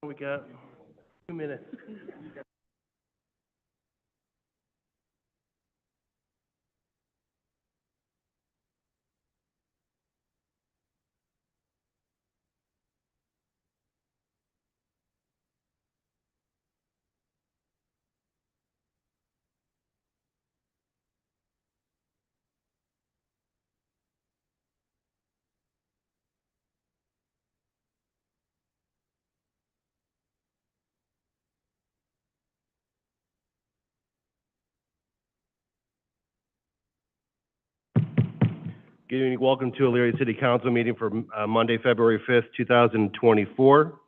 We got 2 minutes. Good evening. Welcome to Elyria City Council meeting for Monday, February 5th, 2024.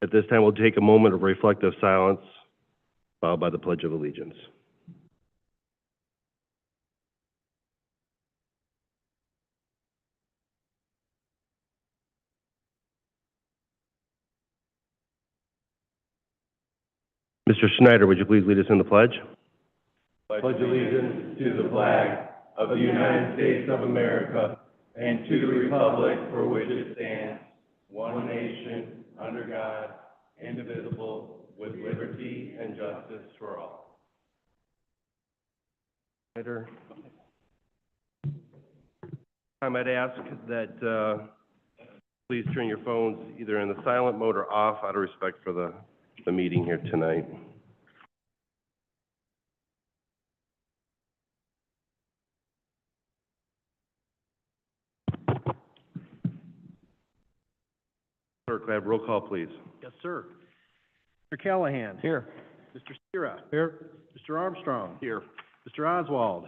At this time, we'll take a moment of reflective silence, followed by the Pledge of Allegiance. Mr. Schneider, would you please lead us in the pledge? Pledge allegiance to the flag of the United States of America and to the republic for which it stands, one nation, under God, indivisible, with liberty and justice for all. Schneider. I might ask that please turn your phones either in the silent mode or off out of respect for the meeting here tonight. Clerk, could I have roll call, please? Yes, sir. Mr. Callahan. Here. Mr. Stira. Here. Mr. Armstrong. Here. Mr. Oswald.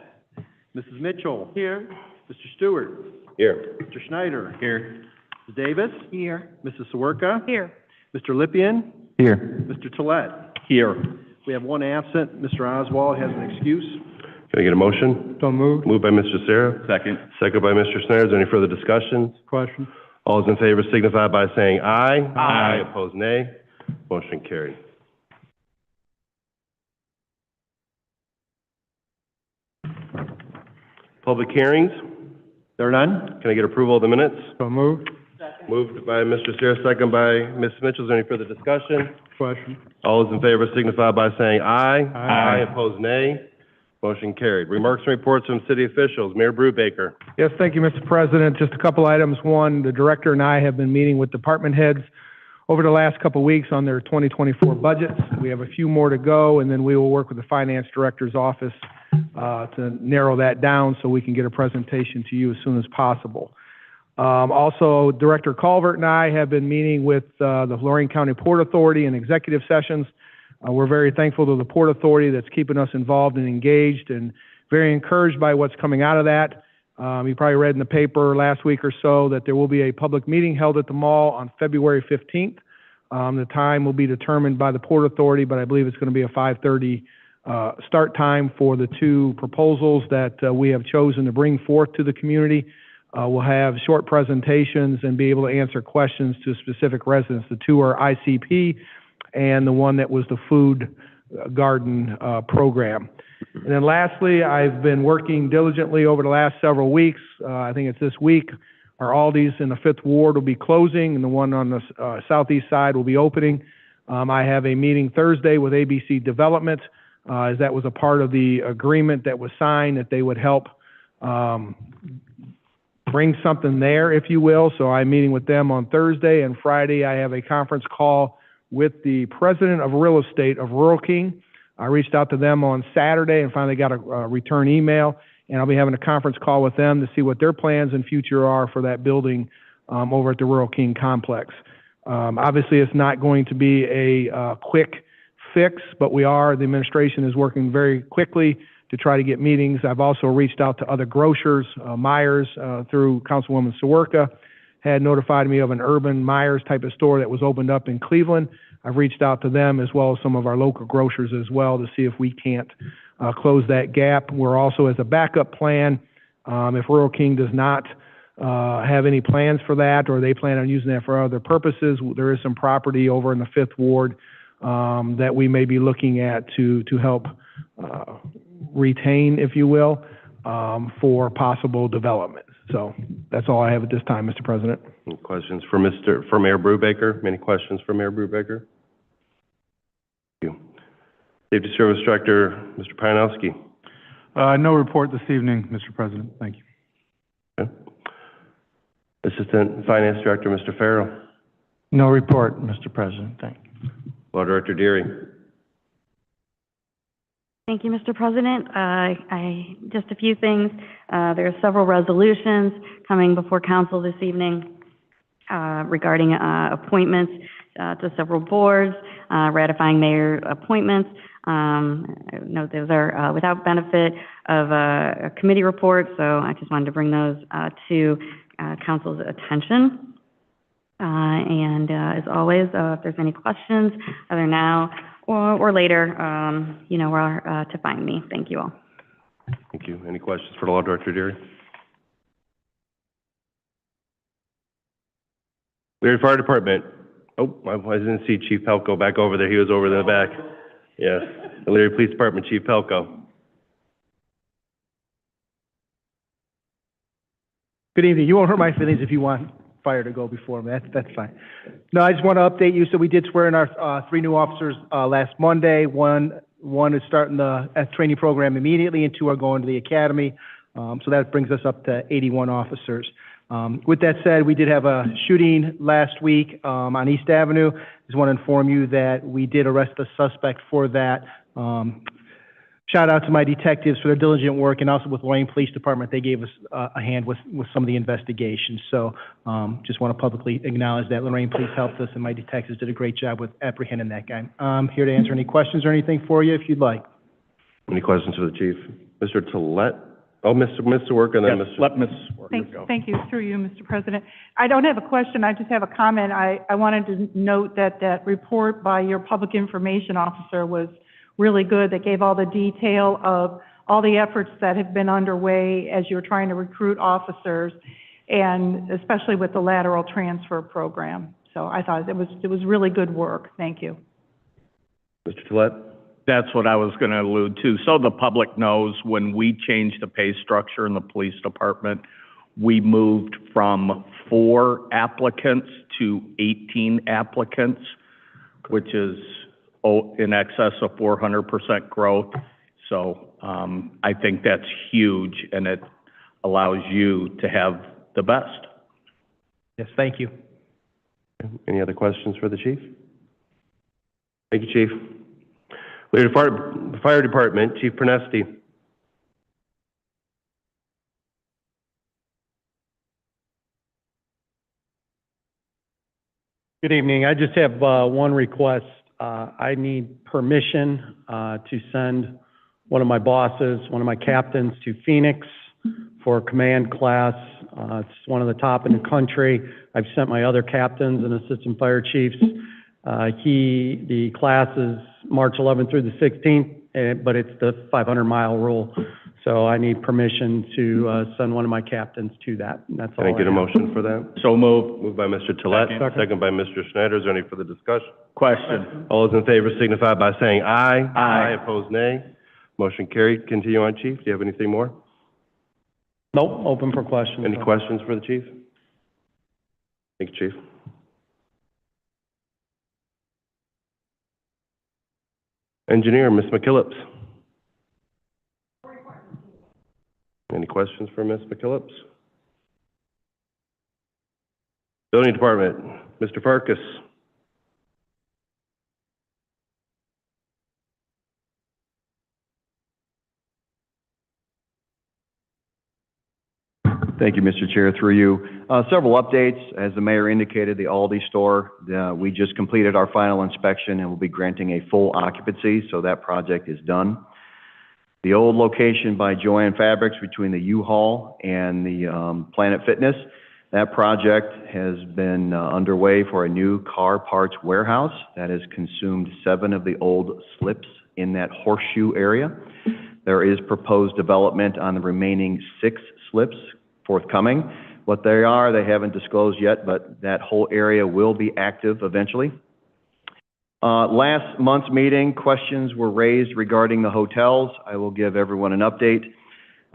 Mrs. Mitchell. Here. Mr. Stewart. Here. Mr. Schneider. Here. Mrs. Davis. Here. Mrs. Sawerka. Here. Mr. Lippian. Here. Mr. Tollett. Here. We have one absent. Mr. Oswald has an excuse. Can I get a motion? So moved. Moved by Mr. Sarah. Second. Second by Mr. Snyder. Is there any further discussions? Question. All those in favor signify by saying aye. Aye. Opposed, nay. Motion carried. Public hearings. There are none? Can I get approval of the minutes? So moved. Moved by Mr. Sarah, second by Ms. Mitchell. Is there any further discussion? Question. All those in favor signify by saying aye. Aye. Opposed, nay. Motion carried. Remarks and reports from city officials. Mayor Brubaker. Yes, thank you, Mr. President. Just a couple items. One, the director and I have been meeting with department heads over the last couple of weeks on their 2024 budgets. We have a few more to go, and then we will work with the finance director's office to narrow that down so we can get a presentation to you as soon as possible. Also, Director Calvert and I have been meeting with the Lorain County Port Authority in executive sessions. We're very thankful to the Port Authority that's keeping us involved and engaged, and very encouraged by what's coming out of that. You probably read in the paper last week or so that there will be a public meeting held at the mall on February 15th. The time will be determined by the Port Authority, but I believe it's going to be a 5:30 start time for the two proposals that we have chosen to bring forth to the community. We'll have short presentations and be able to answer questions to specific residents. The two are ICP and the one that was the food garden program. And then lastly, I've been working diligently over the last several weeks. I think it's this week. Our Aldi's in the 5th Ward will be closing, and the one on the southeast side will be opening. I have a meeting Thursday with ABC Development, as that was a part of the agreement that was signed that they would help bring something there, if you will. So I'm meeting with them on Thursday, and Friday I have a conference call with the president of real estate of Rural King. I reached out to them on Saturday and finally got a return email, and I'll be having a conference call with them to see what their plans and future are for that building over at the Rural King complex. Obviously, it's not going to be a quick fix, but the administration is working very quickly to try to get meetings. I've also reached out to other grocers. Myers, through Councilwoman Sawerka, had notified me of an urban Myers type of store that was opened up in Cleveland. I've reached out to them as well as some of our local grocers as well to see if we can't close that gap. We're also, as a backup plan, if Rural King does not have any plans for that, or they plan on using that for other purposes, there is some property over in the 5th Ward that we may be looking at to help retain, if you will, for possible development. So that's all I have at this time, Mr. President. Any questions for Mayor Brubaker? Any questions for Mayor Brubaker? Thank you. Safety Service Director, Mr. Pianowski. No report this evening, Mr. President. Thank you. Okay. Assistant Finance Director, Mr. Farrell. No report, Mr. President. Thank you. Law Director Deary. Thank you, Mr. President. Just a few things. There are several resolutions coming before council this evening regarding appointments to several boards, ratifying mayor appointments. Note those are without benefit of a committee report, so I just wanted to bring those to council's attention. And as always, if there's any questions, either now or later, you know where to find me. Thank you all. Thank you. Any questions for the Law Director Deary? Leary Fire Department. Oh, I didn't see Chief Pelko back over there. He was over in the back. Yes. The Leary Police Department, Chief Pelko. Good evening. You won't hurt my feelings if you want fire to go before me. That's fine. No, I just want to update you. So we did swear in our 3 new officers last Monday. One is starting the training program immediately, and 2 are going to the academy. So that brings us up to 81 officers. With that said, we did have a shooting last week on East Avenue. Just want to inform you that we did arrest the suspect for that. Shout out to my detectives for their diligent work, and also with Lorraine Police Department. They gave us a hand with some of the investigations. So just want to publicly acknowledge that Lorraine Police helped us, and my detectives did a great job with apprehending that guy. I'm here to answer any questions or anything for you if you'd like. Any questions for the Chief? Mr. Tollett? Oh, Mr. Work, and then Yes, Mr. let Ms. Worker go. Thank you, through you, Mr. President. I don't have a question, I just have a comment. I wanted to note that report by your public information officer was really good. That gave all the detail of all the efforts that have been underway as you're trying to recruit officers, and especially with the lateral transfer program. So I thought it was really good work. Thank you. Mr. Tollett? That's what I was going to allude to. So the public knows, when we changed the pay structure in the police department, we moved from 4 applicants to 18 applicants, which is in excess of 400% growth. So I think that's huge, and it allows you to have the best. Yes, thank you. Any other questions for the Chief? Thank you, Chief. Leader Fire Department, Chief Pernesti. Good evening. I just have one request. I need permission to send one of my bosses, one of my captains, to Phoenix for command class. It's one of the top in the country. I've sent my other captains and assistant fire chiefs. The class is March 11th through the 16th, but it's the 500-mile rule. So I need permission to send one of my captains to that. And that's all. Can I get a motion for that? So moved. Moved by Mr. Tollett, second by Mr. Schneider. Is there any further discussion? Question. All those in favor signify by saying aye. Aye. Opposed, nay. Motion carried. Continue on, Chief. Do you have anything more? Nope, open for questions. Any questions for the Chief? Thank you, Chief. Engineer, Ms. McKillips. Any questions for Ms. McKillips? Building Department, Mr. Farkas. Thank you, Mr. Chair, through you. Several updates. As the mayor indicated, the Aldi store, we just completed our final inspection and will be granting a full occupancy, so that project is done. The old location by Joann Fabrics between the U-Haul and the Planet Fitness, that project has been underway for a new car parts warehouse that has consumed 7 of the old slips in that horseshoe area. There is proposed development on the remaining 6 slips forthcoming. What they are, they haven't disclosed yet, but that whole area will be active eventually. Last month's meeting, questions were raised regarding the hotels. I will give everyone an update.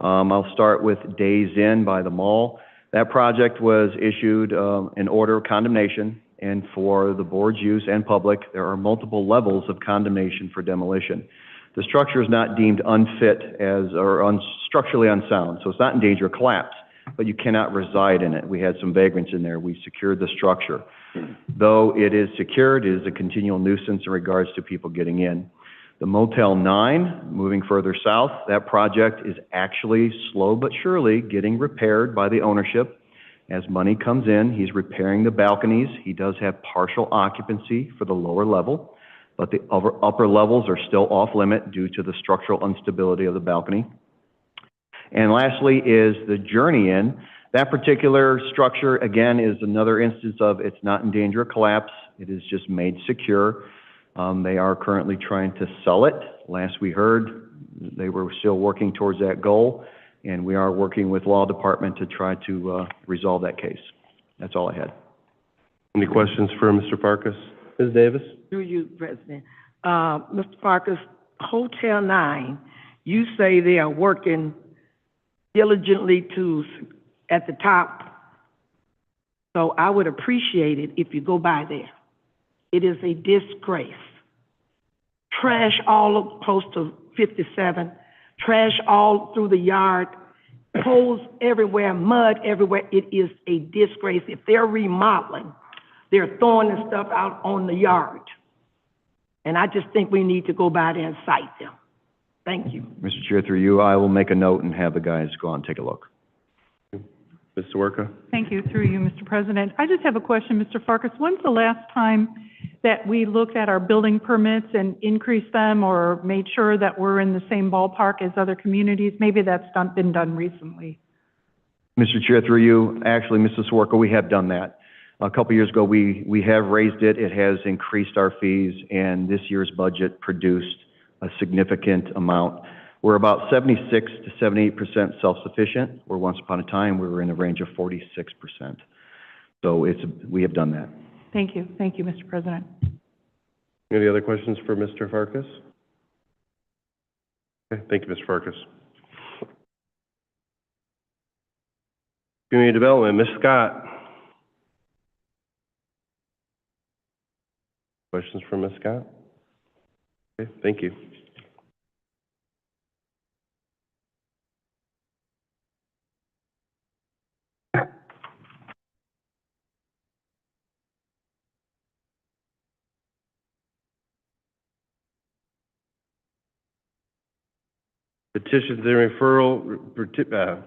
I'll start with Days Inn by the mall. That project was issued an order of condemnation, and for the board's use and public, there are multiple levels of condemnation for demolition. The structure is not deemed unfit or structurally unsound, so it's not in danger of collapse, but you cannot reside in it. We had some vagrants in there. We secured the structure. Though it is secured, it is a continual nuisance in regards to people getting in. The Motel 9, moving further south, that project is actually slow but surely getting repaired by the ownership. As money comes in, he's repairing the balconies. He does have partial occupancy for the lower level, but the upper levels are still off limit due to the structural instability of the balcony. And lastly is the Journey Inn. That particular structure, again, is another instance of it's not in danger of collapse. It is just made secure. They are currently trying to sell it. Last we heard, they were still working towards that goal, and we are working with law department to try to resolve that case. That's all I had. Any questions for Mr. Farkas? Ms. Davis? Through you, President. Mr. Farkas, Hotel 9, you say they are working diligently at the top. So I would appreciate it if you go by there. It is a disgrace. Trash all close to 57, trash all through the yard, holes everywhere, mud everywhere. It is a disgrace. If they're remodeling, they're throwing the stuff out on the yard. And I just think we need to go by there and cite them. Thank you. Mr. Chair, through you, I will make a note and have the guys go out and take a look. Ms. Swerka? Thank you, through you, Mr. President. I just have a question, Mr. Farkas. When's the last time that we looked at our building permits and increased them or made sure that we're in the same ballpark as other communities? Maybe that's been done recently. Mr. Chair, through you, actually, Mrs. Swerka, we have done that. A couple years ago, we have raised it. It has increased our fees, and this year's budget produced a significant amount. We're about 76 to 78% self-sufficient, where once upon a time we were in a range of 46%. So we have done that. Thank you, Mr. President. Any other questions for Mr. Farkas? Okay, thank you, Mr. Farkas. Community Development, Ms. Scott. Questions for Ms. Scott? Okay, thank you. Petitions and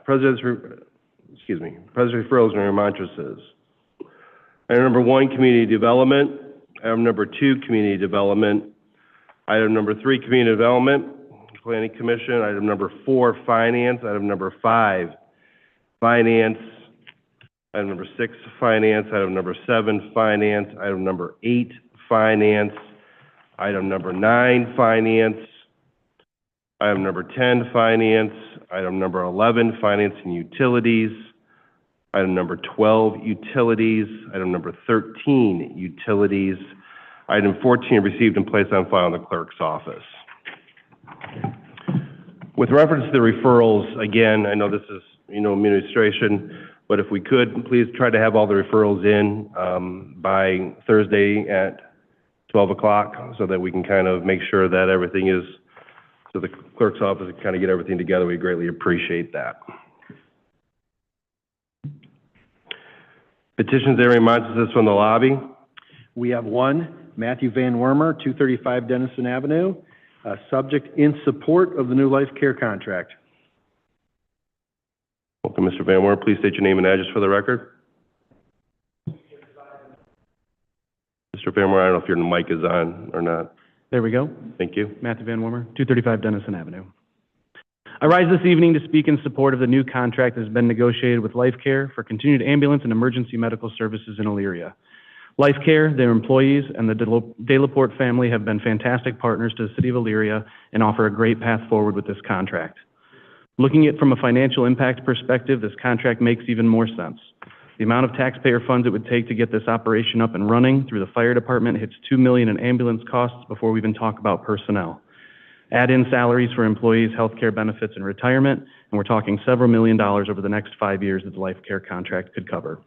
President's referrals and remonstrances. Item number 1, Community Development. Item number 2, Community Development. Item number 3, Community Development, Planning Commission. Item number 4, Finance. Item number 5, Finance. Item number 6, Finance. Item number 7, Finance. Item number 8, Finance. Item number 9, Finance. Item number 10, Finance. Item number 11, Finance and Utilities. Item number 12, Utilities. Item number 13, Utilities. Item 14, received and placed on file in the clerk's office. With reference to the referrals, again, I know this is, administration, but if we could, please try to have all the referrals in by Thursday at 12 o'clock so that we can kind of make sure that everything is, so the clerk's office can kind of get everything together. We greatly appreciate that. Petitions and remonstrances from the lobby. We have one, Matthew Van Wormer, 235 Dennison Avenue, subject in support of the new life care contract. Welcome, Mr. Van Wormer. Please state your name and address for the record. Mr. Van Wormer, I don't know if your mic is on or not. There we go. Thank you. Matthew Van Wormer, 235 Dennison Avenue. I rise this evening to speak in support of the new contract that has been negotiated with Life Care for continued ambulance and emergency medical services in Elyria. Life Care, their employees, and the De Laporte family have been fantastic partners to the City of Elyria and offer a great path forward with this contract. Looking at it from a financial impact perspective, this contract makes even more sense. The amount of taxpayer funds it would take to get this operation up and running through the fire department hits $2 million in ambulance costs before we even talk about personnel. Add in salaries for employees, healthcare benefits, and retirement, and we're talking several $1 million over the next 5 years that the Life Care contract could cover.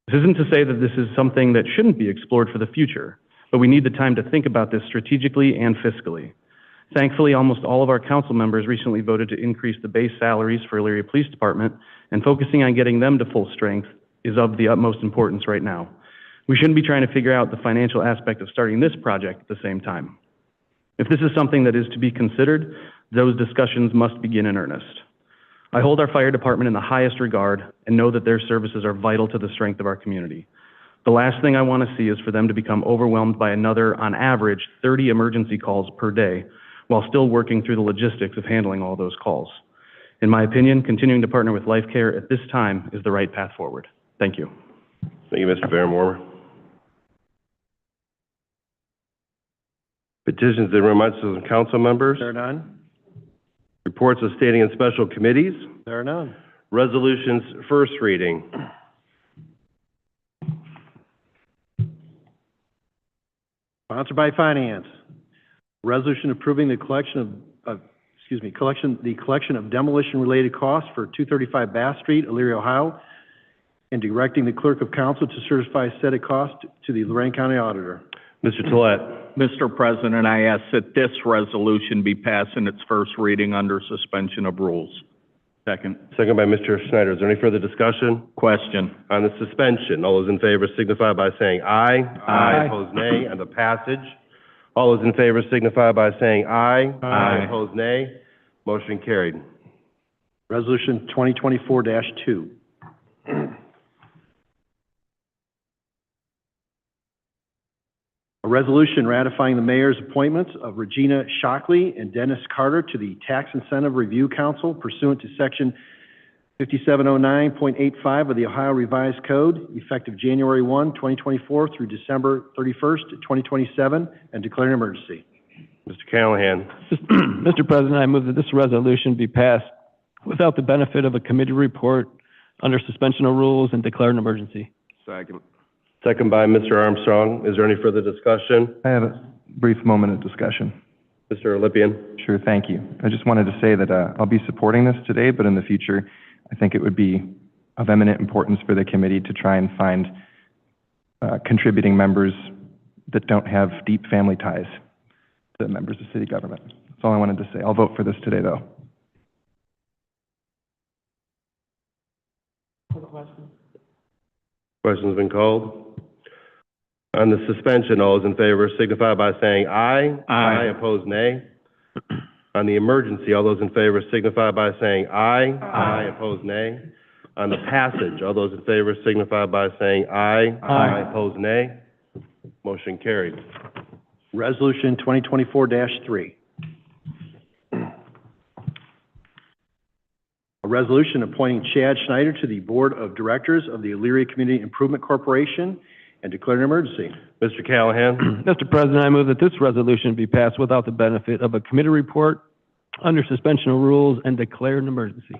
This isn't to say that this is something that shouldn't be explored for the future, but we need the time to think about this strategically and fiscally. Thankfully, almost all of our council members recently voted to increase the base salaries for Elyria Police Department, and focusing on getting them to full strength is of the utmost importance right now. We shouldn't be trying to figure out the financial aspect of starting this project at the same time. If this is something that is to be considered, those discussions must begin in earnest. I hold our fire department in the highest regard and know that their services are vital to the strength of our community. The last thing I want to see is for them to become overwhelmed by another, on average, 30 emergency calls per day, while still working through the logistics of handling all those calls. In my opinion, continuing to partner with Life Care at this time is the right path forward. Thank you. Thank you, Mr. Van Wormer. Petitions and remonstrances of council members. There are none. Reports of standing and special committees. There are none. Resolutions, first reading. Sponsored by Finance. Resolution approving the collection of demolition-related costs for 235 Bass Street, Elyria, Ohio, and directing the clerk of council to certify said cost to the Lorraine County Auditor. Mr. Tolet. Mr. President, I ask that this resolution be passed in its first reading under suspension of rules. Second. Second by Mr. Snyder. Is there any further discussion? Question. On the suspension, all those in favor signify by saying aye. Aye. Opposed, nay. On the passage, all those in favor signify by saying aye. Aye. Opposed, nay. Motion carried. Resolution 2024-2. A resolution ratifying the mayor's appointments of Regina Shockley and Dennis Carter to the Tax Incentive Review Council pursuant to Section 5709.85 of the Ohio Revised Code, effective January 1, 2024 through December 31st, 2027, and declaring an emergency. Mr. Callahan. Mr. President, I move that this resolution be passed without the benefit of a committee report under suspension of rules and declare an emergency. Second. Second by Mr. Armstrong. Is there any further discussion? I have a brief moment of discussion. Mr. Lippian. Sure, thank you. I just wanted to say that I'll be supporting this today, but in the future, I think it would be of eminent importance for the committee to try and find contributing members that don't have deep family ties to members of city government. That's all I wanted to say. I'll vote for this today, though. Question's been called. On the suspension, all those in favor signify by saying aye. Aye. Opposed, nay. On the emergency, all those in favor signify by saying aye. Aye. Opposed, nay. On the passage, all those in favor signify by saying aye. Aye. Opposed, nay. Motion carried. Resolution 2024-3. A resolution appointing Chad Schneider to the Board of Directors of the Elyria Community Improvement Corporation and declaring an emergency. Mr. Callahan. Mr. President, I move that this resolution be passed without the benefit of a committee report under suspension of rules and declare an emergency.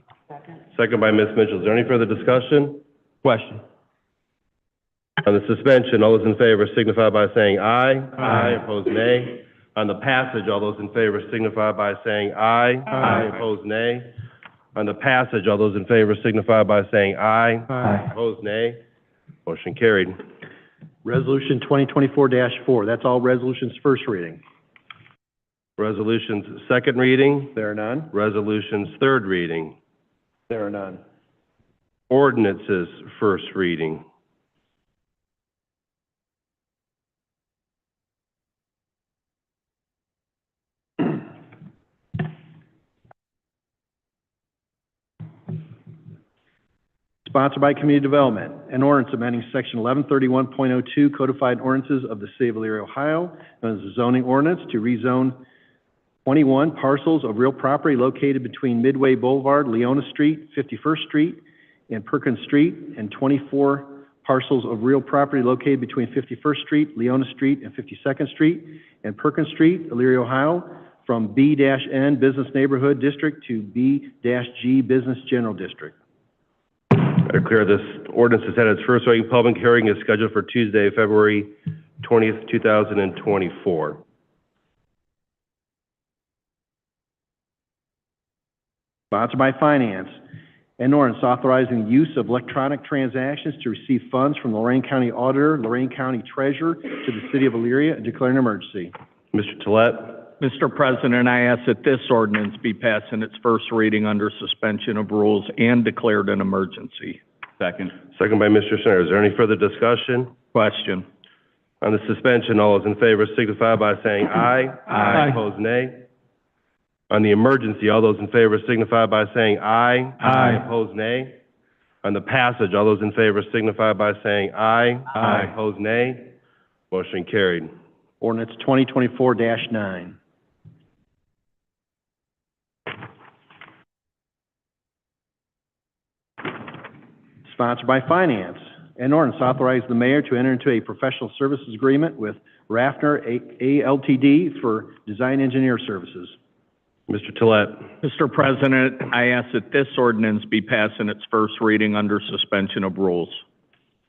Second by Ms. Mitchell. Is there any further discussion? Question. On the suspension, all those in favor signify by saying aye. Aye. Opposed, nay. On the passage, all those in favor signify by saying aye. Aye. Opposed, nay. On the passage, all those in favor signify by saying aye. Aye. Opposed, nay. Motion carried. Resolution 2024-4. That's all resolutions first reading. Resolutions second reading. There are none. Resolutions third reading. There are none. Ordinances first reading. Sponsored by Community Development. An ordinance amending Section 1131.02 Codified Ordinances of the City of Elyria, Ohio, known as the zoning ordinance, to rezone 21 parcels of real property located between Midway Boulevard, Leona Street, 51st Street, and Perkins Street, and 24 parcels of real property located between 51st Street, Leona Street, and 52nd Street, and Perkins Street, Elyria, Ohio, from B-N Business Neighborhood District to B-G Business General District. I declare this ordinance has had its first reading. Public hearing is scheduled for Tuesday, February 20th, 2024. Sponsored by Finance. An ordinance authorizing the use of electronic transactions to receive funds from Lorraine County Auditor, Lorraine County Treasurer to the City of Elyria, and declaring an emergency. Mr. Tolet. Mr. President, I ask that this ordinance be passed in its first reading under suspension of rules and declared an emergency. Second. Second by Mr. Schneider. Is there any further discussion? Question. On the suspension, all those in favor signify by saying aye. Aye. Opposed, nay. On the emergency, all those in favor signify by saying aye. Aye. Opposed, nay. On the passage, all those in favor signify by saying aye. Aye. Opposed, nay. Motion carried. Ordinance 2024-9. Sponsored by Finance. An ordinance authorizing the mayor to enter into a professional services agreement with Raffner ALTD for design engineer services. Mr. Tolet. Mr. President, I ask that this ordinance be passed in its first reading under suspension of rules.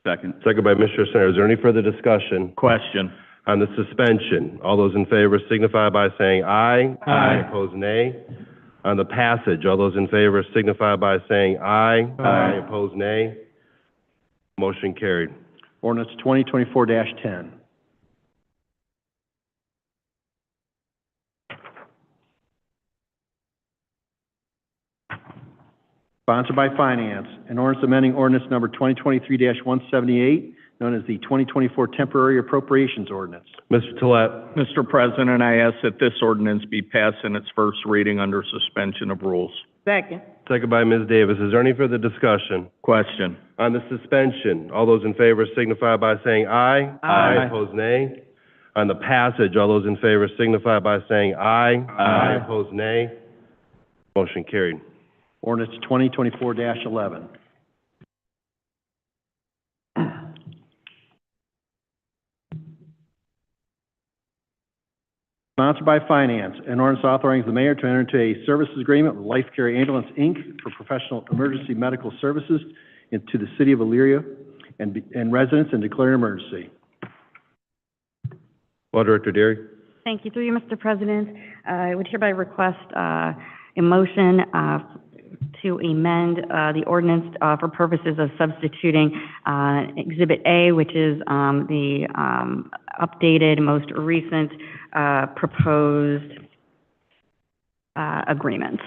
Second. Second by Mr. Schneider. Is there any further discussion? Question. On the suspension, all those in favor signify by saying aye. Aye. Opposed, nay. On the passage, all those in favor signify by saying aye. Aye. Opposed, nay. Motion carried. Ordinance 2024-10. Sponsored by Finance. An ordinance amending ordinance number 2023-178, known as the 2024 Temporary Appropriations Ordinance. Mr. Tolet. Mr. President, I ask that this ordinance be passed in its first reading under suspension of rules. Second. Second by Ms. Davis. Is there any further discussion? Question. On the suspension, all those in favor signify by saying aye. Aye. Opposed, nay. On the passage, all those in favor signify by saying aye. Aye. Opposed, nay. Motion carried. Ordinance 2024-11. Sponsored by Finance. An ordinance authorizing the mayor to enter into a services agreement with Life Care Ambulance, Inc. for professional emergency medical services into the city of Elyria and residents and declare an emergency. Law Director Derry. Thank you. Through you, Mr. President, I would hereby request a motion to amend the ordinance for purposes of substituting Exhibit A, which is the updated, most recent proposed agreement.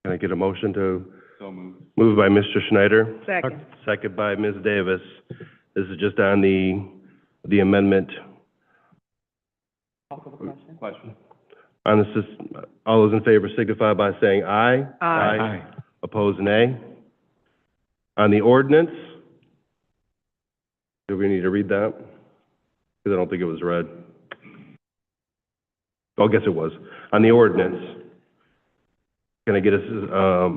Can I get a motion to? So moved. Moved by Mr. Schneider. Second. Second by Ms. Davis. This is just on the amendment. Question. On the, all those in favor signify by saying aye. Aye. Opposed, nay. On the ordinance, do we need to read that? Because I don't think it was read. Oh, I guess it was. On the ordinance, can I get a,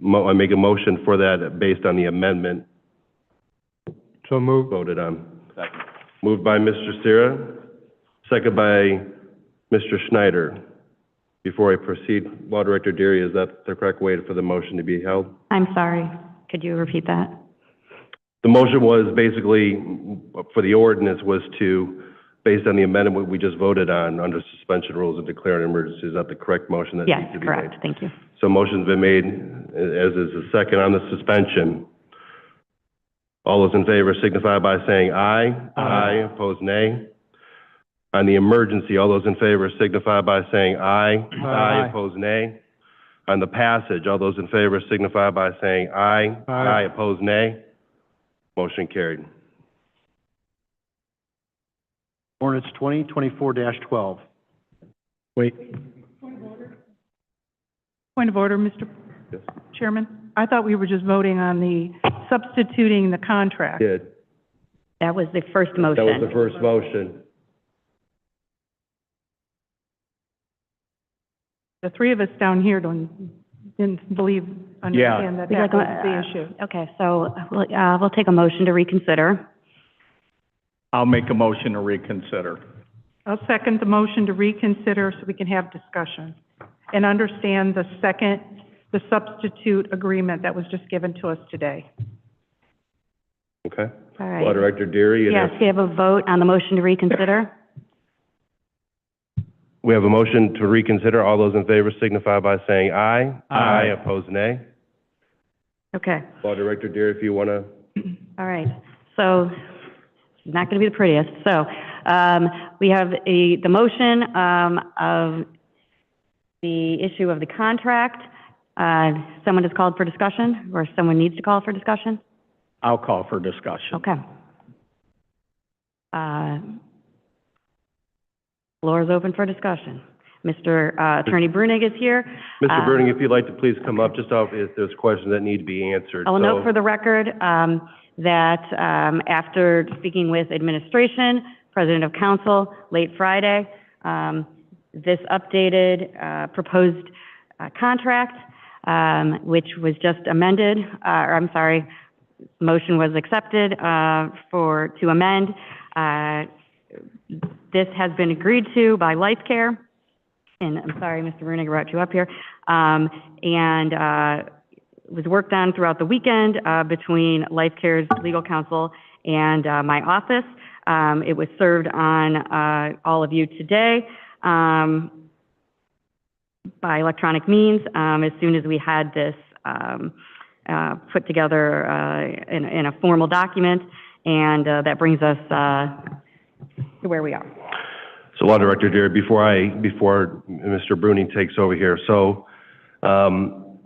I make a motion for that based on the amendment So moved. voted on? Second. Moved by Mr. Sierra, second by Mr. Schneider. Before I proceed, Law Director Deary, is that the correct way for the motion to be held? I'm sorry. Could you repeat that? The motion was basically, for the ordinance, was to, based on the amendment we just voted on, under suspension rules and declare an emergency. Is that the correct motion that Yes, needs to be correct. made? Thank you. So motion's been made, as is the second on the suspension. All those in favor signify by saying aye. Aye. Opposed, nay. On the emergency, all those in favor signify by saying aye. Aye. Opposed, nay. On the passage, all those in favor signify by saying aye. Aye. Opposed, nay. Motion carried. Ordinance 2024-12. Wait. Point of order, Mr. Yes. Chairman. I thought we were just voting on the substituting the contract. Did. That was the first motion. That was the first motion. The three of us down here didn't believe, understand that We'd that like was the issue. Okay, so we'll take a motion to reconsider. I'll make a motion to reconsider. I'll second the motion to reconsider so we can have discussion and understand the substitute agreement that was just given to us today. Okay. All Law right. Director Deary. and Yes, if- we have a vote on the motion to reconsider. We have a motion to reconsider. All those in favor signify by saying aye. Aye. Opposed, nay. Okay, Law Director Deere, if you want to. all right. So, it's not going to be the prettiest. So, we have the motion of the issue of the contract. Someone has called for discussion, or someone needs to call for discussion? I'll call for discussion. Okay. Floor is open for discussion. Mr. Attorney Brunig is here. Mr. Bruning, if you'd like to please come up, just if there's questions that need to be answered. I will So- note for the record that after speaking with administration, President of Council, late Friday, this updated proposed contract, which was just amended, or I'm sorry, motion was accepted to amend. This has been agreed to by Life Care, and I'm sorry, Mr. Brunig brought you up here, and was worked on throughout the weekend between Life Care's legal counsel and my office. It was served on all of you today by electronic means as soon as we had this put together in a formal document, and that brings us to where we are. So Law Director Deere, before Mr. Bruning takes over here, so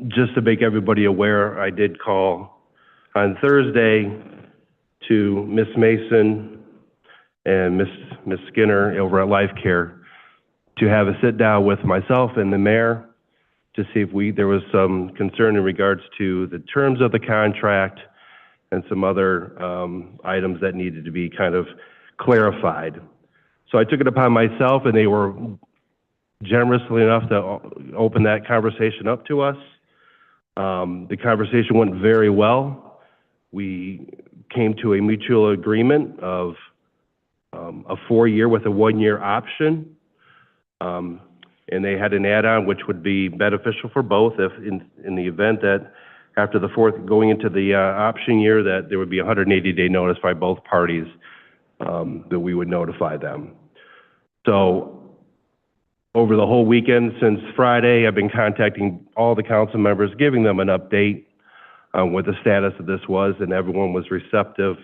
just to make everybody aware, I did call on Thursday to Ms. Mason and Ms. Skinner over at Life Care to have a sit down with myself and the mayor to see if there was some concern in regards to the terms of the contract and some other items that needed to be kind of clarified. So I took it upon myself, and they were generously enough to open that conversation up to us. The conversation went very well. We came to a mutual agreement of a 4-year with a 1-year option. And they had an add-on which would be beneficial for both if in the event that after the fourth, going into the option year, that there would be a 180-day notice by both parties that we would notify them. So over the whole weekend since Friday, I've been contacting all the council members, giving them an update on what the status of this was, and everyone was receptive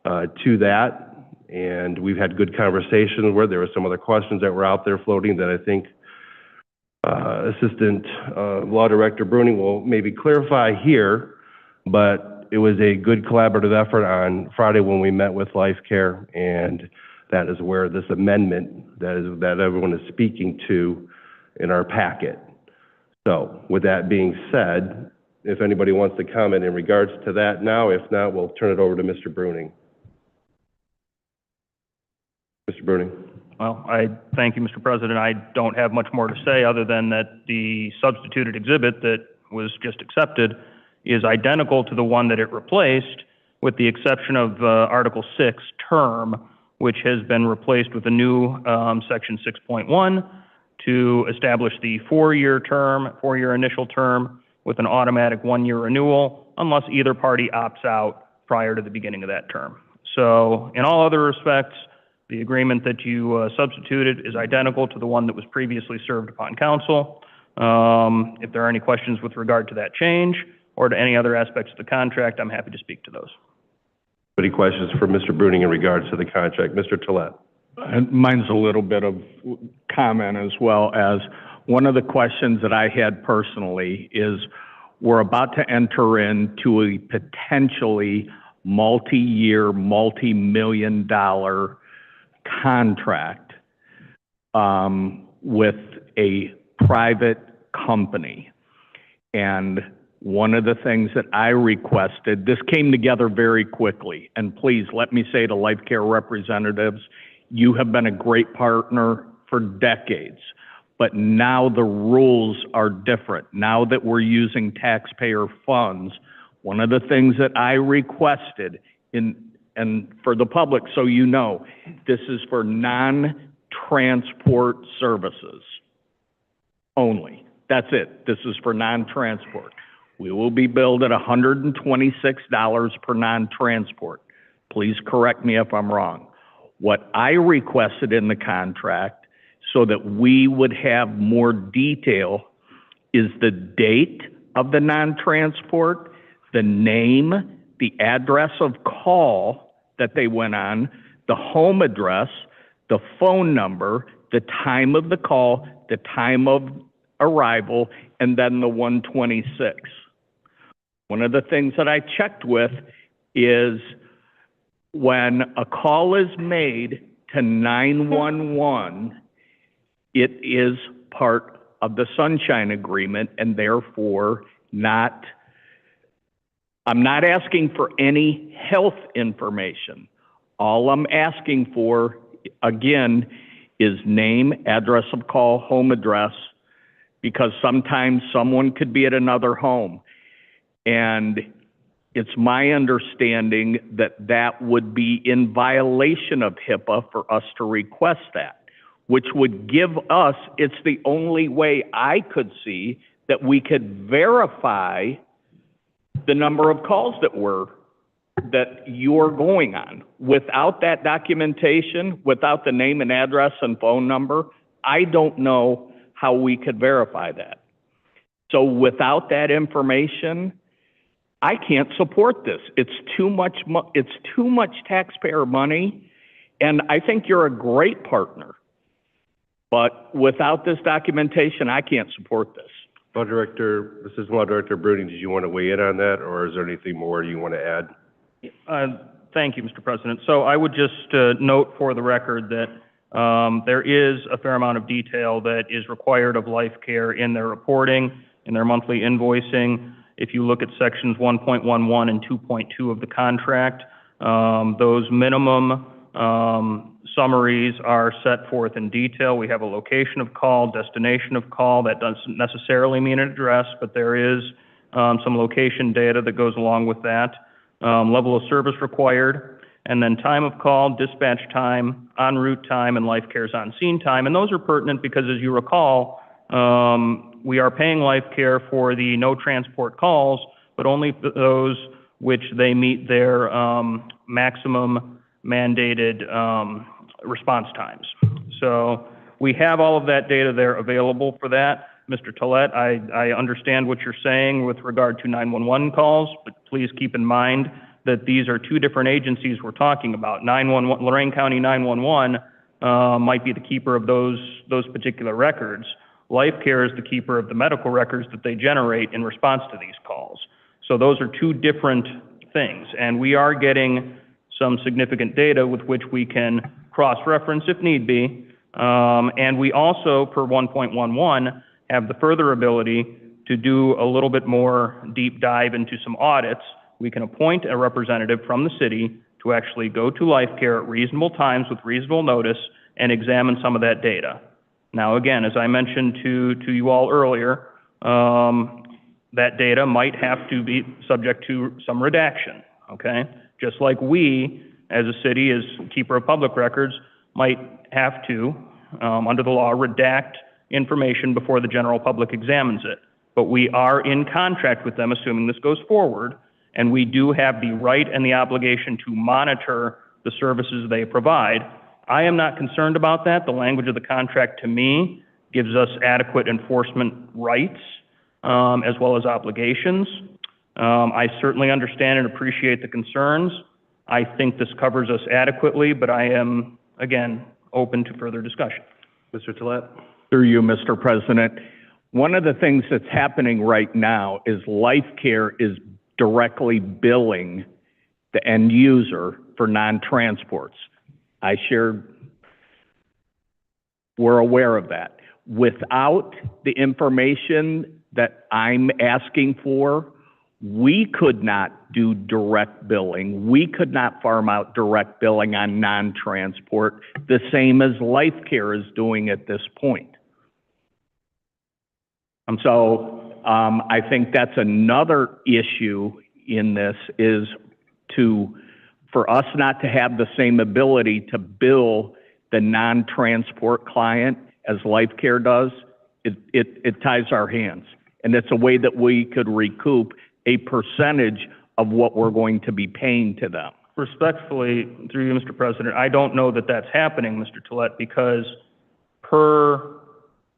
to that. And we've had good conversations where there were some other questions that were out there floating that I think Assistant Law Director Bruning will maybe clarify here, but it was a good collaborative effort on Friday when we met with Life Care, and that is where this amendment that everyone is speaking to in our packet. So with that being said, if anybody wants to comment in regards to that now, if not, we'll turn it over to Mr. Bruning. Mr. Bruning. Well, I thank you, Mr. President. I don't have much more to say other than that the substituted exhibit that was just accepted is identical to the one that it replaced, with the exception of Article 6 term, which has been replaced with a new Section 6.1 to establish the 4-year initial term with an automatic 1-year renewal unless either party opts out prior to the beginning of that term. So in all other respects, the agreement that you substituted is identical to the one that was previously served upon council. If there are any questions with regard to that change or to any other aspects of the contract, I'm happy to speak to those. Any questions for Mr. Bruning in regards to the contract? Mr. Tolet. Mine's a little bit of comment as well as one of the questions that I had personally is we're about to enter into a potentially multi-year, multi-million-dollar contract with a private company. And one of the things that I requested, this came together very quickly, and please let me say to Life Care representatives, you have been a great partner for decades, but now the rules are different. Now that we're using taxpayer funds, one of the things that I requested and for the public, so you know, this is for non-transport services only. That's it. This is for non-transport. We will be billed at $126 per non-transport. Please correct me if I'm wrong. What I requested in the contract so that we would have more detail is the date of the non-transport, the name, the address of call that they went on, the home address, the phone number, the time of the call, the time of arrival, and then the 126. One of the things that I checked with is when a call is made to 911, it is part of the Sunshine Agreement and therefore not, I'm not asking for any health information. All I'm asking for, again, is name, address of call, home address, because sometimes someone could be at another home. And it's my understanding that that would be in violation of HIPAA for us to request that, which would give us, it's the only way I could see that we could verify the number of calls that you're going on. Without that documentation, without the name and address and phone number, I don't know how we could verify that. So without that information, I can't support this. It's too much taxpayer money, and I think you're a great partner. But without this documentation, I can't support this. Law Director, Assistant Law Director Bruning, did you want to weigh in on that, or is there anything more you want to add? Thank you, Mr. President. So I would just note for the record that there is a fair amount of detail that is required of LifeCare in their reporting, in their monthly invoicing. If you look at sections 1.11 and 2.2 of the contract, those minimum summaries are set forth in detail. We have a location of call, destination of call. That doesn't necessarily mean an address, but there is some location data that goes along with that. Level of service required, and then time of call, dispatch time, en route time, and LifeCare's on-scene time. And those are pertinent because, as you recall, we are paying LifeCare for the no transport calls, but only those which they meet their maximum mandated response times. So we have all of that data there available for that. Mr. Tollett, I understand what you're saying with regard to 911 calls, but please keep in mind that these are two different agencies we're talking about. Lorraine County 911 might be the keeper of those particular records. LifeCare is the keeper of the medical records that they generate in response to these calls. So those are two different things, and we are getting some significant data with which we can cross-reference if need be. And we also, per 1.11, have the further ability to do a little bit more deep dive into some audits. We can appoint a representative from the city to actually go to LifeCare at reasonable times with reasonable notice and examine some of that data. Now, again, as I mentioned to you all earlier, that data might have to be subject to some redaction, okay? Just like we, as a city, as keeper of public records, might have to, under the law, redact information before the general public examines it. But we are in contract with them, assuming this goes forward, and we do have the right and the obligation to monitor the services they provide. I am not concerned about that. The language of the contract, to me, gives us adequate enforcement rights, as well as obligations. I certainly understand and appreciate the concerns. I think this covers us adequately, but I am, again, open to further discussion. Mr. Tollett? Through you, Mr. President. One of the things that's happening right now is LifeCare is directly billing the end user for non-transports. We're aware of that. Without the information that I'm asking for, we could not do direct billing. We could not farm out direct billing on non-transport, the same as LifeCare is doing at this point. So I think that's another issue in this, is for us not to have the same ability to bill the non-transport client as LifeCare does. It ties our hands. And it's a way that we could recoup a percentage of what we're going to be paying to them. Respectfully, through you, Mr. President, I don't know that that's happening, Mr. Tollett, because per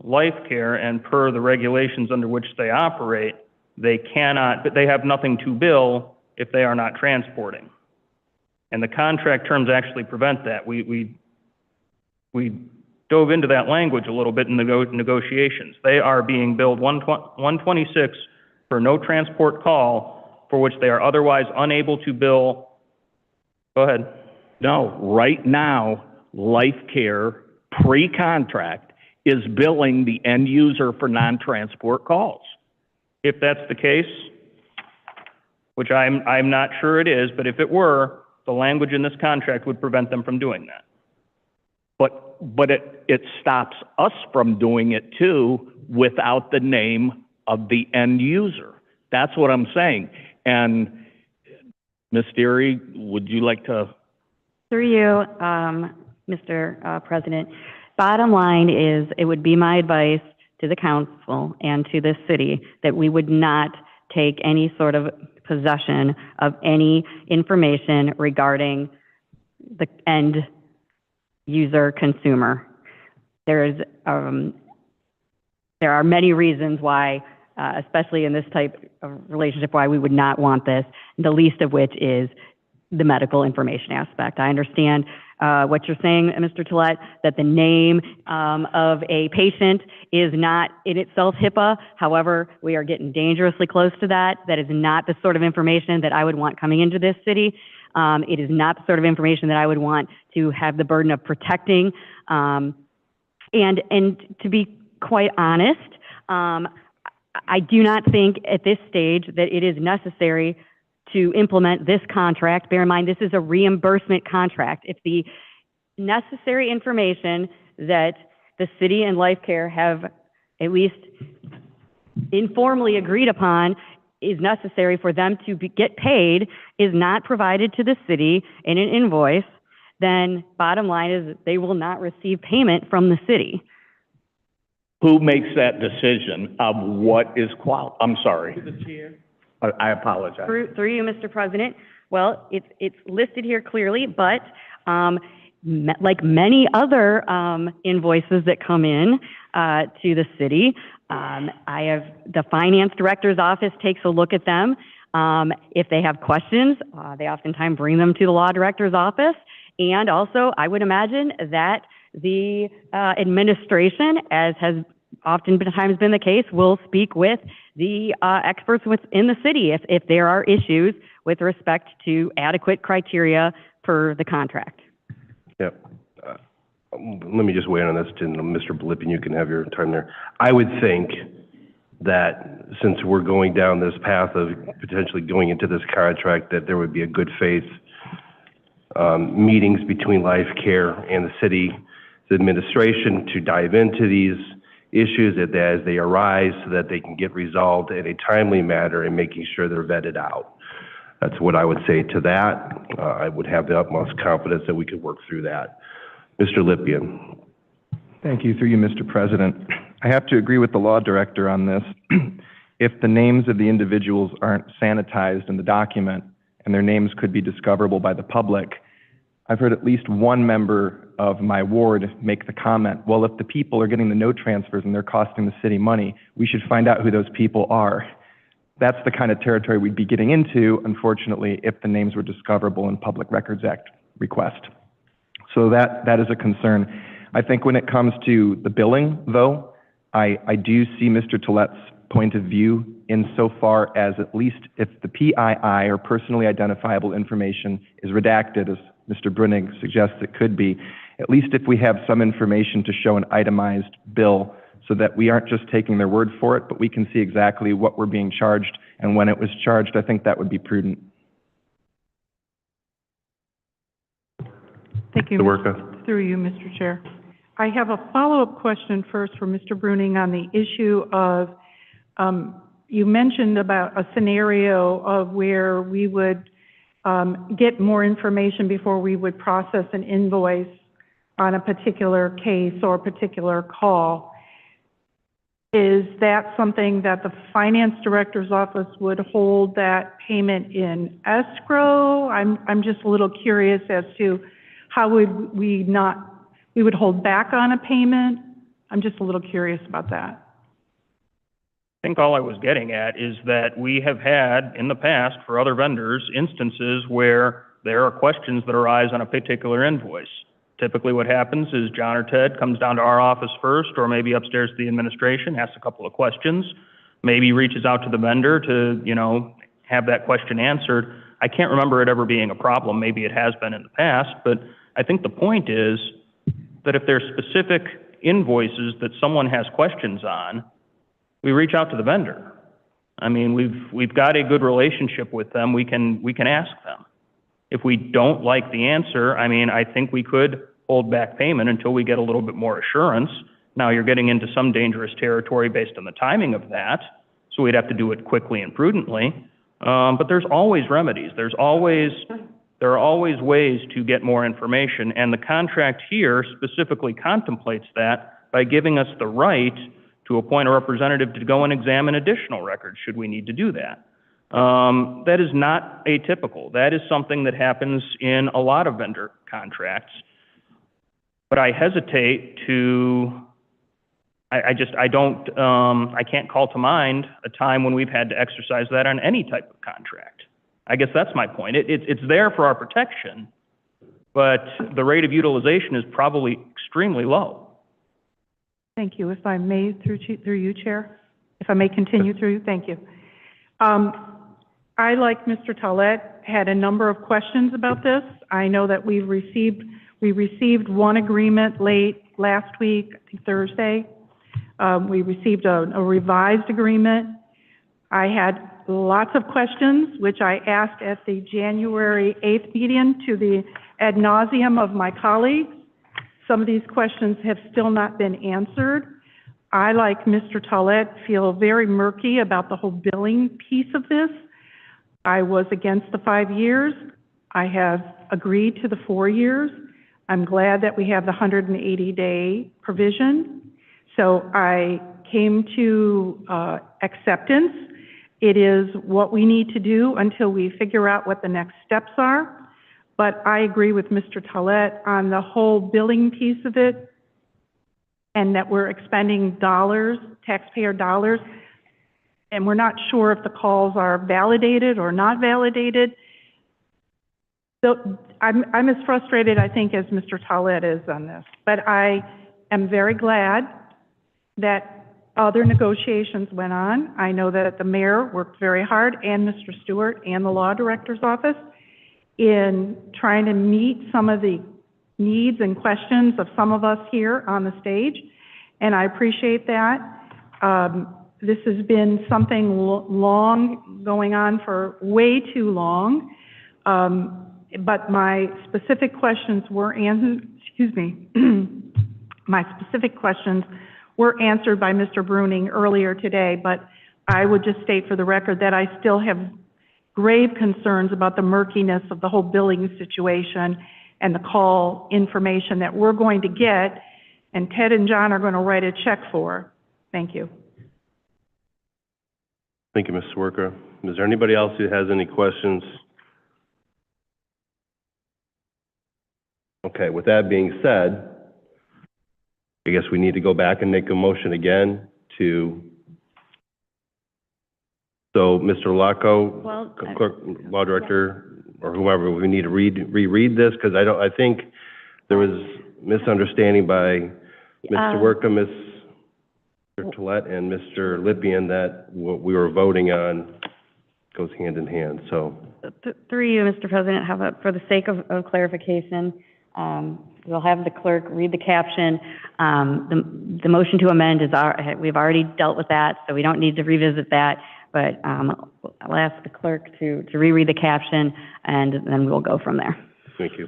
Life Care and per the regulations under which they operate, they cannot, but they have nothing to bill if they are not transporting. And the contract terms actually prevent that. We dove into that language a little bit in the negotiations. They are being billed 126 for no transport call for which they are otherwise unable to bill. Go ahead. No, right now, Life Care, pre-contract, is billing the end user for non-transport calls. If that's the case, which I'm not sure it is, but if it were, the language in this contract would prevent them from doing that. But it stops us from doing it too without the name of the end user. That's what I'm saying. And Ms. Deary, would you like to? Through you, Mr. President, bottom line is, it would be my advice to the council and to this city that we would not take any sort of possession of any information regarding the end user consumer. There are many reasons why, especially in this type of relationship, why we would not want this, the least of which is the medical information aspect. I understand what you're saying, Mr. Tolet, that the name of a patient is not in itself HIPAA. However, we are getting dangerously close to that. That is not the sort of information that I would want coming into this city. It is not the sort of information that I would want to have the burden of protecting. And to be quite honest, I do not think at this stage that it is necessary to implement this contract. Bear in mind, this is a reimbursement contract. If the necessary information that the city and Life Care have at least informally agreed upon is necessary for them to get paid is not provided to the city in an invoice, then bottom line is they will not receive payment from the city. Who makes that decision of what is I'm sorry. To the chair. I apologize. Through you, Mr. President. Well, it's listed here clearly, but like many other invoices that come in to the city, I have the finance director's office takes a look at them. If they have questions, they oftentimes bring them to the law director's office. And also, I would imagine that the administration, as has oftentimes been the case, will speak with the experts within the city if there are issues with respect to adequate criteria for the contract. Yep. Let me just weigh in on this, and Mr. Blippen, you can have your time there. I would think that since we're going down this path of potentially going into this contract, that there would be a good faith meetings between Life Care and the city's administration to dive into these issues as they arise so that they can get resolved in a timely manner and making sure they're vetted out. That's what I would say to that. I would have the utmost confidence that we could work through that. Mr. Lippian. Thank you. Through you, Mr. President. I have to agree with the law director on this. If the names of the individuals aren't sanitized in the document and their names could be discoverable by the public, I've heard at least one member of my ward make the comment, well, if the people are getting the note transfers and they're costing the city money, we should find out who those people are. That's the kind of territory we'd be getting into, unfortunately, if the names were discoverable in Public Records Act request. So that is a concern. I think when it comes to the billing, though, I do see Mr. Tolet's point of view insofar as at least if the PII or personally identifiable information is redacted, as Mr. Brunig suggests it could be, at least if we have some information to show an itemized bill so that we aren't just taking their word for it, but we can see exactly what we're being charged and when it was charged, I think that would be prudent. Thank you. Through you, Mr. Chair. I have a follow-up question first for Mr. Bruning on the issue of, you mentioned about a scenario of where we would get more information before we would process an invoice on a particular case or a particular call. Is that something that the finance director's office would hold that payment in escrow? I'm just a little curious as to how would we would hold back on a payment I'm just a little curious about that. I think all I was getting at is that we have had in the past for other vendors instances where there are questions that arise on a particular invoice. Typically what happens is John or Ted comes down to our office first, or maybe upstairs to the administration, asks a couple of questions, maybe reaches out to the vendor to, you know, have that question answered. I can't remember it ever being a problem. Maybe it has been in the past, but I think the point is that if there's specific invoices that someone has questions on, we reach out to the vendor. I mean, we've got a good relationship with them. We can ask them. If we don't like the answer, I mean, I think we could hold back payment until we get a little bit more assurance. Now you're getting into some dangerous territory based on the timing of that, so we'd have to do it quickly and prudently. But there's always remedies. There are always ways to get more information, and the contract here specifically contemplates that by giving us the right to appoint a representative to go and examine additional records should we need to do that. That is not atypical. That is something that happens in a lot of vendor contracts. But I hesitate to, I can't call to mind a time when we've had to exercise that on any type of contract. I guess that's my point. It's there for our protection, but the rate of utilization is probably extremely low. Thank you. If I may, through you, Chair, if I may continue through you, thank you. I, like Mr. Tollett, had a number of questions about this. I know that we received one agreement late last week, I think Thursday. We received a revised agreement. I had lots of questions, which I asked at the January 8th meeting to the ad nauseum of my colleagues. Some of these questions have still not been answered. I, like Mr. Tollett, feel very murky about the whole billing piece of this. I was against the 5 years. I have agreed to the 4 years. I'm glad that we have the 180-day provision. So I came to acceptance. It is what we need to do until we figure out what the next steps are. But I agree with Mr. Tollett on the whole billing piece of it, and that we're expending dollars, taxpayer dollars, and we're not sure if the calls are validated or not validated. So I'm as frustrated, I think, as Mr. Tollett is on this. But I am very glad that other negotiations went on. I know that the mayor worked very hard, and Mr. Stewart and the law director's office, in trying to meet some of the needs and questions of some of us here on the stage, and I appreciate that. This has been something long, going on for way too long, but my specific questions were answered, my specific questions were answered by Mr. Bruning earlier today, but I would just state for the record that I still have grave concerns about the murkiness of the whole billing situation and the call information that we're going to get, and Ted and John are going to write a check for. Thank you. Thank you, Ms. Swerka. Is there anybody else who has any questions? Okay, with that being said, I guess we need to go back and make a motion again to, so Mr. Lacco, Well, clerk, law director, or whoever, we need to reread this, because I think there was misunderstanding by Mr. Swerka, Mr. Tollett, and Mr. Lippian that what we were voting on goes hand in hand, so. Through you, Mr. President, for the sake of clarification, we'll have the clerk read the caption. The motion to amend is, we've already dealt with that, so we don't need to revisit that. But I'll ask the clerk to reread the caption, and then we'll go from there. Thank you.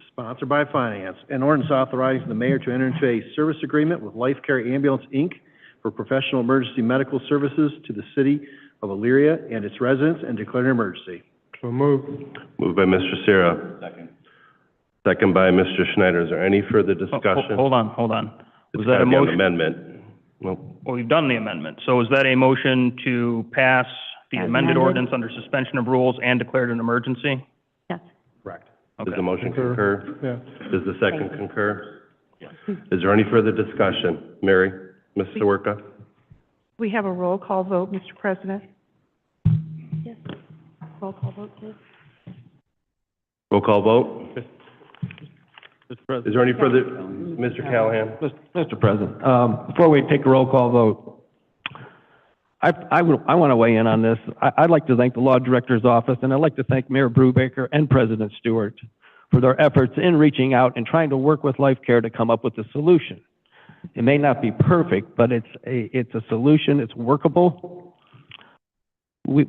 Sponsored by Finance. An ordinance authorizing the mayor to enter into a service agreement with Life Care Ambulance, Inc. for professional emergency medical services to the city of Elyria and its residents and declaring an emergency. So moved. Moved by Mr. Sarah. Second. Second by Mr. Schneider. Is there any further discussion? Hold on. Was that a It's gotta be on the motion? amendment. Nope. Well, we've done the amendment. So is that a motion to pass the As amended amended. ordinance under suspension of rules and declared an emergency? Yes. Correct. Does the motion concur? Yeah. Does the second concur? Is there any further discussion? Mary, Ms. Sawerka? We have a roll call vote, Mr. President. Yes. Roll call vote, please. Roll call vote? Mr. President. Is there any further, Mr. Callahan? Mr. President, before we take a roll call vote, I want to weigh in on this. I'd like to thank the Law Director's Office, and I'd like to thank Mayor Brubaker and President Stewart for their efforts in reaching out and trying to work with Life Care to come up with a solution. It may not be perfect, but it's a solution, it's workable. We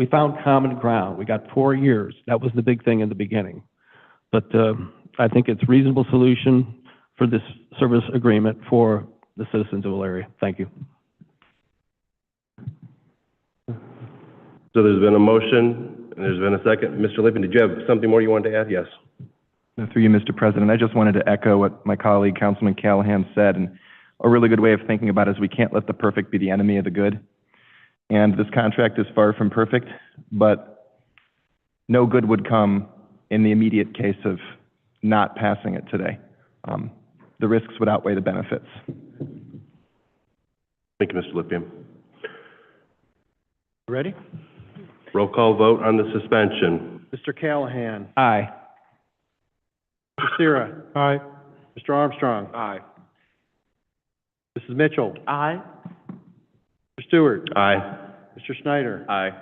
found common ground. We got 4 years. That was the big thing in the beginning. But I think it's a reasonable solution for this service agreement for the citizens of Elyria. Thank you. So there's been a motion, and there's been a second. Mr. Lippin, did you have something more you wanted to add? Yes. Through you, Mr. President, I just wanted to echo what my colleague, Councilman Callahan, said, and a really good way of thinking about it is we can't let the perfect be the enemy of the good. And this contract is far from perfect, but no good would come in the immediate case of not passing it today. The risks would outweigh the benefits. Thank you, Mr. Lippian. Ready? Roll call vote on the suspension. Mr. Callahan. Aye. Mr. Sierra. Aye. Mr. Armstrong. Aye. Mrs. Mitchell. Aye. Mr. Stewart. Aye. Mr. Schneider. Aye.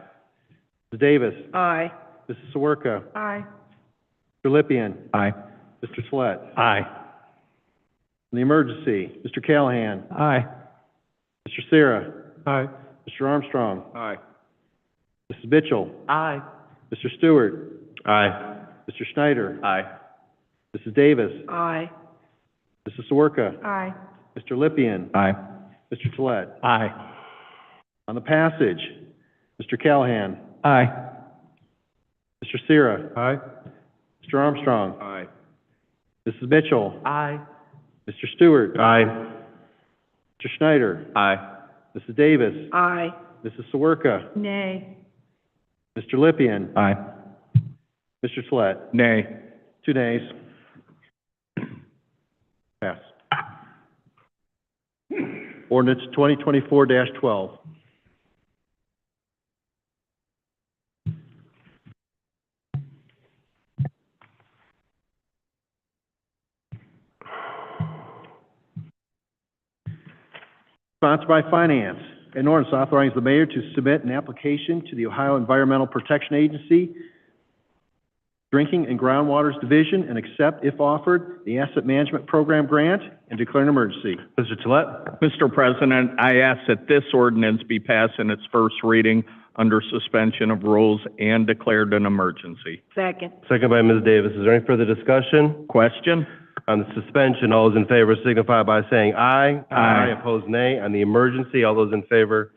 Mrs. Davis. Aye. Mrs. Sawerka. Aye. Mr. Lippian. Aye. Mr. Tolet. Aye. On the emergency, Mr. Callahan. Aye. Mr. Sierra. Aye. Mr. Armstrong. Aye. Mrs. Mitchell. Aye. Mr. Stewart. Aye. Mr. Schneider. Aye. Mrs. Davis. Aye. Mrs. Sawerka. Aye. Mr. Lippian. Aye. Mr. Tolet. Aye. On the passage, Mr. Callahan. Aye. Mr. Sierra. Aye. Mr. Armstrong. Aye. Mrs. Mitchell. Aye. Mr. Stewart. Aye. Mr. Schneider. Aye. Mrs. Davis. Aye. Mrs. Sawerka. Nay. Mr. Lippian. Aye. Mr. Tolet. Nay. 2 nays. Pass. Ordinance 2024-12. Sponsored by Finance. An ordinance authorizing the mayor to submit an application to the Ohio Environmental Protection Agency, Drinking and Groundwaters Division, and accept, if offered, the Asset Management Program grant and declare an emergency. Mr. Tolet? Mr. President, I ask that this ordinance be passed in its first reading under suspension of rules and declared an emergency. Second. Second by Ms. Davis. Is there any further discussion? Question? On the suspension, all those in favor signify by saying aye. Aye. Opposed, nay. On the emergency, all those in favor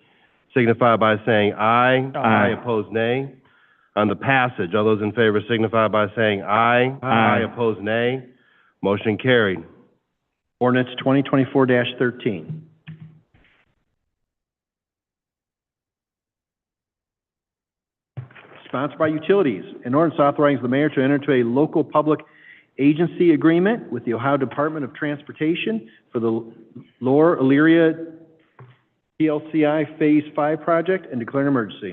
signify by saying aye. Aye. Opposed, nay. On the passage, all those in favor signify by saying aye. Aye. Opposed, nay. Motion carried. Ordinance 2024-13. Sponsored by Utilities. An ordinance authorizing the mayor to enter into a local public agency agreement with the Ohio Department of Transportation for the Lower Elyria PLCI Phase 5 project and declare an emergency.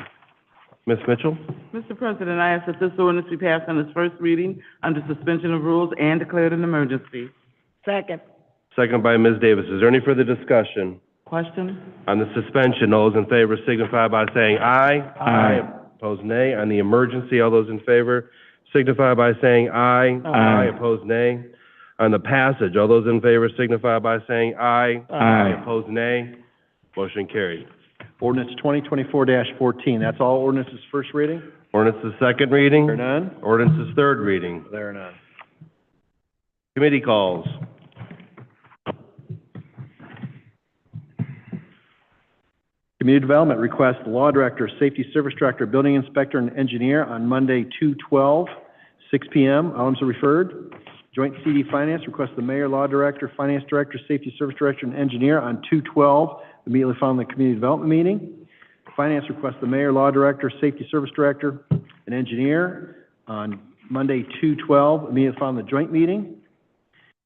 Ms. Mitchell? Mr. President, I ask that this ordinance be passed on its first reading under suspension of rules and declared an emergency. Second. Second by Ms. Davis. Is there any further discussion? Question? On the suspension, all those in favor signify by saying aye. Aye. Opposed, nay. On the emergency, all those in favor signify by saying aye. Aye. Opposed, nay. On the passage, all those in favor signify by saying aye. Aye. Opposed, nay. Motion carried. Ordinance 2024-14. That's all ordinances first reading? Ordinance is second reading. There are none? Ordinance is third reading. There are none. Committee calls. Community Development requests the Law Director, Safety Service Director, Building Inspector, and Engineer on Monday, 2/12, 6 p.m. Items are referred. Joint CD Finance requests the Mayor, Law Director, Finance Director, Safety Service Director, and Engineer on 2/12, immediately following the Community Development meeting. Finance requests the Mayor, Law Director, Safety Service Director, and Engineer on Monday, 2/12, immediately following the joint meeting.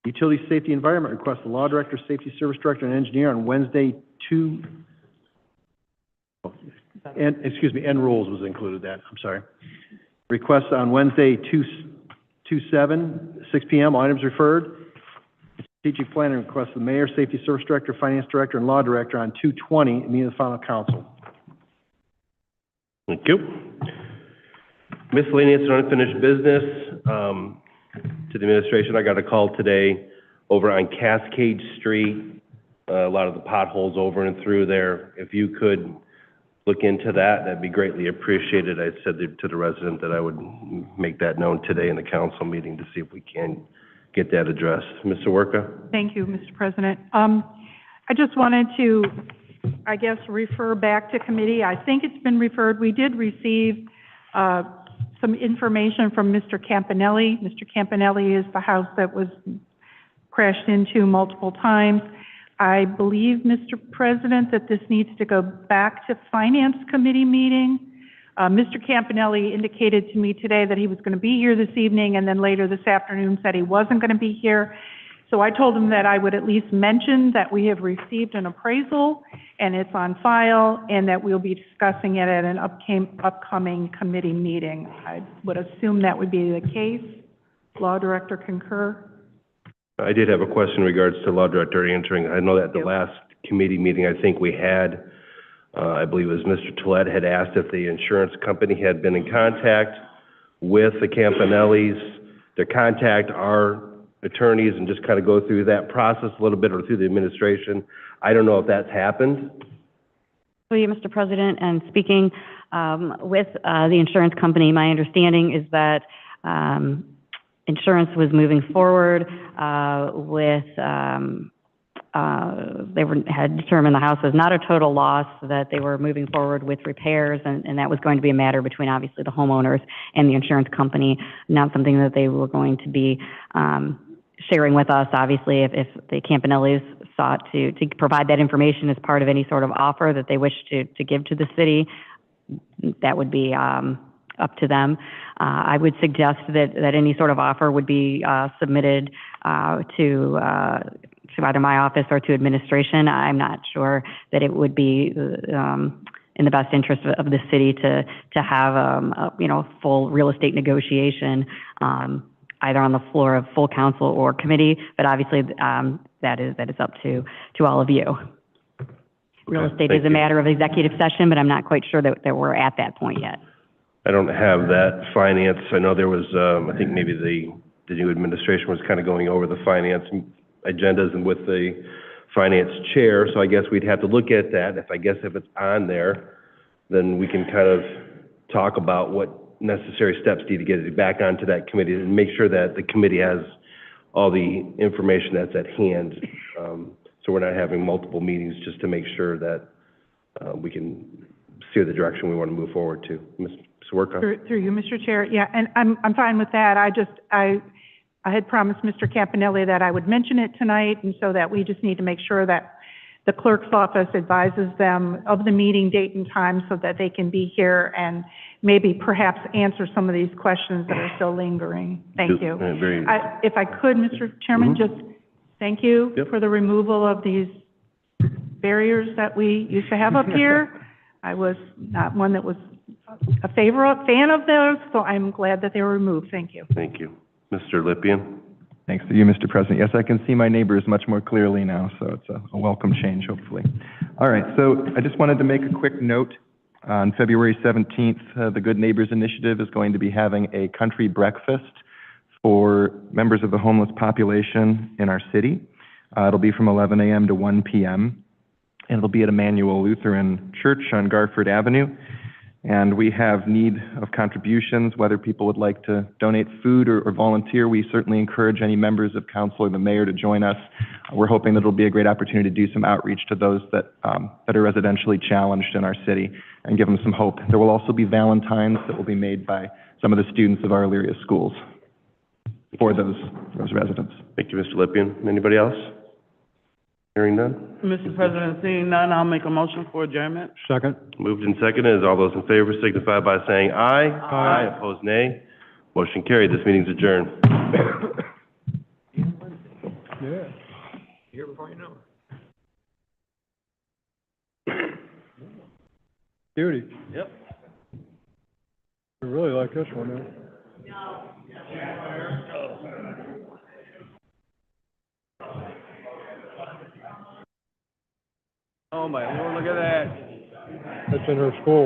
Utility Safety Environment requests the Law Director, Safety Service Director, and Engineer on Wednesday, and rules was included that, I'm sorry. Requests on Wednesday, 6 p.m., items referred. Strategic Planning requests the Mayor, Safety Service Director, Finance Director, and Law Director on 2/20, meeting the final council. Thank you. Miscellaneous and unfinished business. To the administration, I got a call today over on Cascade Street. A lot of the potholes over and through there. If you could look into that, that'd be greatly appreciated. I said to the resident that I would make that known today in the council meeting to see if we can get that addressed. Mr. Werka? Thank you, Mr. President. I just wanted to, I guess, refer back to committee. I think it's been referred. We did receive some information from Mr. Campanelli. Mr. Campanelli is the house that was crashed into multiple times. I believe, Mr. President, that this needs to go back to Finance Committee meeting. Mr. Campanelli indicated to me today that he was going to be here this evening, and then later this afternoon said he wasn't going to be here. So I told him that I would at least mention that we have received an appraisal, and it's on file, and that we'll be discussing it at an upcoming committee meeting. I would assume that would be the case. Law Director concur? I did have a question in regards to Law Director answering. I know that the last committee meeting I think we had, I believe it was Mr. Tolet had asked if the insurance company had been in contact with the Campanellis to contact our attorneys and just kind of go through that process a little bit, or through the administration. I don't know if that's happened. So, yeah, Mr. President, and speaking with the insurance company, my understanding is that insurance was moving forward with, had determined the house was not a total loss, that they were moving forward with repairs, and that was going to be a matter between obviously the homeowners and the insurance company, not something that they were going to be sharing with us. Obviously, if the Campanellis sought to provide that information as part of any sort of offer that they wish to give to the city, that would be up to them. I would suggest that any sort of offer would be submitted to either my office or to administration. I'm not sure that it would be in the best interest of the city to have a full real estate negotiation either on the floor of full council or committee, but obviously that is up to all of you. Real estate is a matter of executive session, but I'm not quite sure that we're at that point yet. I don't have that finance. I know there was, I think maybe the new administration was kind of going over the finance agendas and with the finance chair, so I guess we'd have to look at that. If it's on there, then we can kind of talk about what necessary steps need to get it back onto that committee and make sure that the committee has all the information that's at hand. So we're not having multiple meetings, just to make sure that we can steer the direction we want to move forward to. Ms. Swerka? Through you, Mr. Chair. Yeah, and I'm fine with that. I had promised Mr. Campanelli that I would mention it tonight, and so that we just need to make sure that the clerk's office advises them of the meeting date and time so that they can be here and maybe perhaps answer some of these questions that are still lingering. Thank you. If I could, Mr. Chairman, just thank you for the removal of these barriers that we used to have up here. I was not one that was a fan of those, so I'm glad that they were removed. Thank you. Thank you. Mr. Lippian? Thanks to you, Mr. President. Yes, I can see my neighbors much more clearly now, so it's a welcome change, hopefully. All right, so I just wanted to make a quick note. On February 17th, the Good Neighbors Initiative is going to be having a country breakfast for members of the homeless population in our city. It'll be from 11 a.m. to 1 p.m., and it'll be at Emmanuel Lutheran Church on Garford Avenue. And we have need of contributions, whether people would like to donate food or volunteer. We certainly encourage any members of council or the mayor to join us. We're hoping that it'll be a great opportunity to do some outreach to those that are residentially challenged in our city and give them some hope. There will also be Valentines that will be made by some of the students of our Elyria schools for those residents. Thank you, Mr. Lippian. Anybody else? Hearing none? Mr. President, seeing none, I'll make a motion for adjournment. Second. Moved and seconded. All those in favor signify by saying aye. Aye. Opposed, nay. Motion carried. This meeting's adjourned. Here before you know Judy, Yep. I really like this one, man. Oh, my Lord, look at that. That's in her school.